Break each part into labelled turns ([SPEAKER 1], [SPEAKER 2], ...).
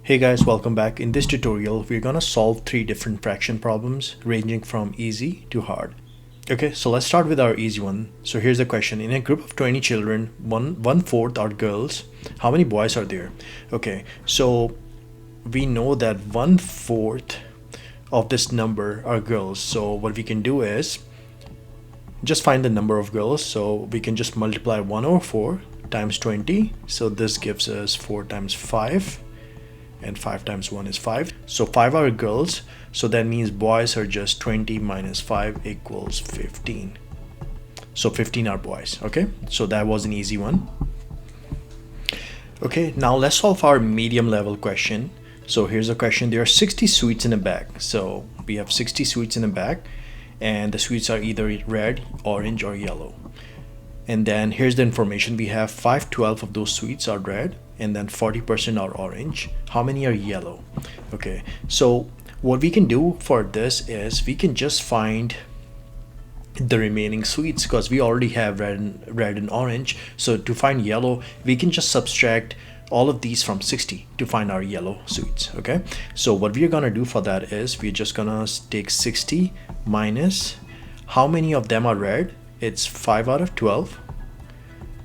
[SPEAKER 1] Hey guys, welcome back. In this tutorial, we're gonna solve 3 different fraction problems ranging from easy to hard. Okay, so let's start with our easy one. So here's the question. In a group of 20 children, one-fourth are girls. How many boys are there? Okay, so we know that one-fourth of this number are girls. So what we can do is just find the number of girls. So we can just multiply 1 over 4 times 20. So this gives us 4 times 5. And 5 times 1 is 5. So 5 are girls. So that means boys are just 20 minus 5 equals 15. So 15 are boys. Okay, so that was an easy one. Okay, now let's solve our medium level question. So here's a question. There are 60 sweets in a bag. So we have 60 sweets in a bag, and the sweets are either red, orange, or yellow. And then here's the information. We have 512 of those sweets are red, and then 40% are orange. How many are yellow? Okay, so what we can do for this is we can just find the remaining sweets because we already have red and orange. So to find yellow, we can just subtract all of these from 60 to find our yellow sweets. Okay, so what we're gonna do for that is we're just gonna take 60 minus how many of them are red. It's 5 out of 12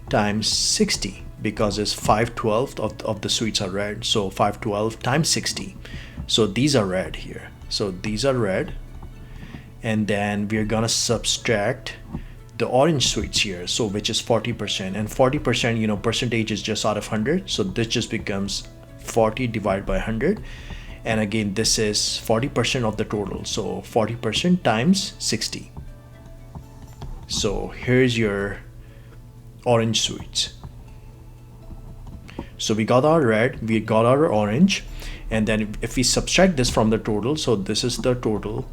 [SPEAKER 1] times 60 because it's 5/12 of the sweets are red. So 512 times 60. So these are red here. So these are red. And then we're gonna subtract the orange sweets here. So which is 40%. And 40%, percentage is just out of 100. So this just becomes 40 divided by 100. And again, this is 40% of the total. So 40% times 60. So here's your orange sweets. So we got our red, we got our orange, and then if we subtract this from the total, so this is the total,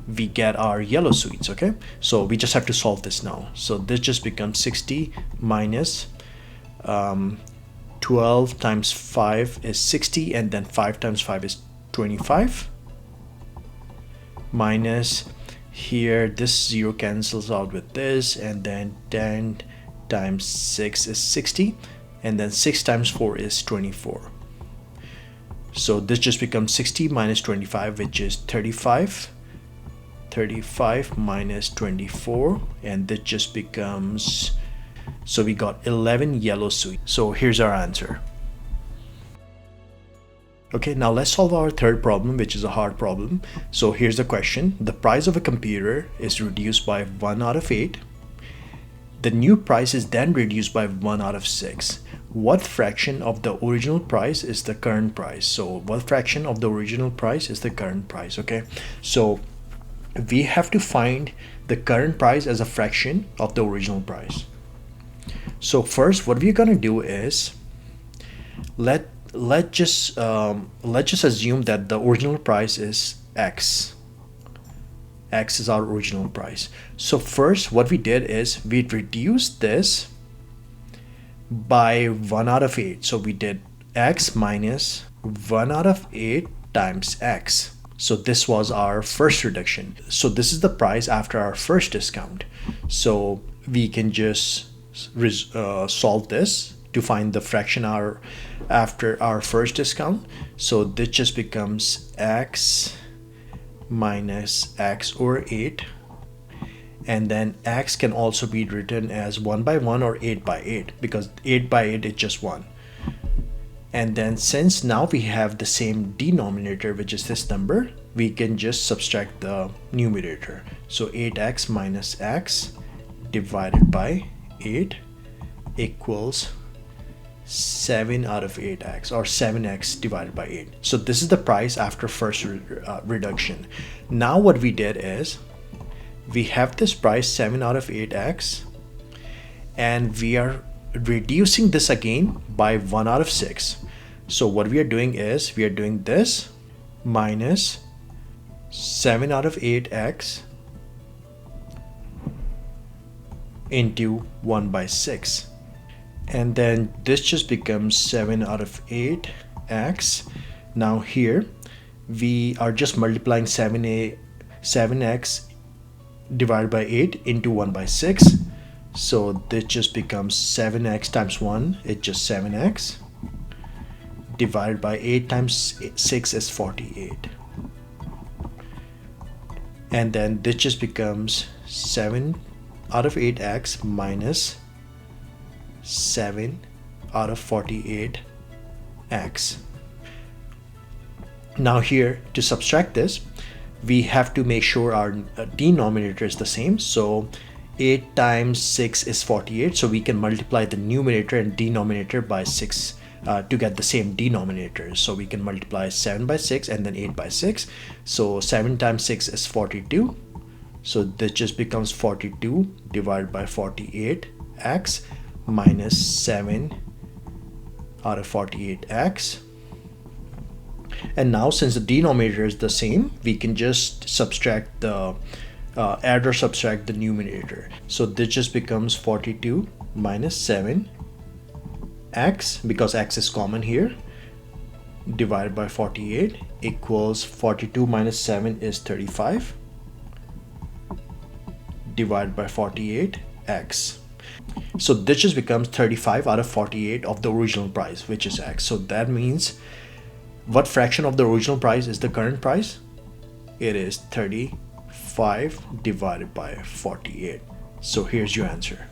[SPEAKER 1] we get our yellow sweets. Okay, so we just have to solve this now. So this just becomes 60 minus 12 times 5 is 60, and then 5 times 5 is 25, minus here this 0 cancels out with this, and then 10 times 6 is 60, and then 6 times 4 is 24. So this just becomes 60 minus 25, which is 35. 35 minus 24, and this just becomes, so we got 11 yellow sweets. So here's our answer. Okay, now let's solve our third problem, which is a hard problem. So here's the question. The price of a computer is reduced by 1 out of 8. The new price is then reduced by 1 out of 6. What fraction of the original price is the current price? So what fraction of the original price is the current price? Okay, so we have to find the current price as a fraction of the original price. So first, what we're gonna do is let's just assume that the original price is X. X is our original price. So first what we did is we reduced this by 1 out of 8. So we did X minus 1 out of 8 times X. So this was our first reduction. So this is the price after our first discount. So we can just solve this to find the fraction after our first discount. So this just becomes X minus X over 8, and then X can also be written as 1 by 1 or 8 by 8 because 8 by 8 is just 1. And then since now we have the same denominator, which is this number, we can just subtract the numerator. So 8x minus x divided by 8 equals 7 out of 8x, or 7x divided by 8. So this is the price after first reduction. Now what we did is we have this price 7 out of 8x, and we are reducing this again by 1 out of 6. So what we are doing is we are doing this minus 7 out of 8x into 1 by 6. And then this just becomes 7 out of 8x. Now here we are just multiplying 7x divided by 8 into 1 by 6. So this just becomes 7x times 1, it's just 7x, divided by 8 times 6 is 48. And then this just becomes 7 out of 8x minus 7 out of 48x. Now here, to subtract this, we have to make sure our denominator is the same. So 8 times 6 is 48. So we can multiply the numerator and denominator by 6 to get the same denominator. So we can multiply 7 by 6 and then 8 by 6. So 7 times 6 is 42. So this just becomes 42 divided by 48x minus 7 out of 48x. And now since the denominator is the same, we can just subtract the add or subtract the numerator. So this just becomes 42 minus 7x, because x is common here, divided by 48 equals 42 minus 7 is 35 divided by 48x. So this just becomes 35 out of 48 of the original price, which is x. So that means, what fraction of the original price is the current price? It is 35 divided by 48. So here's your answer.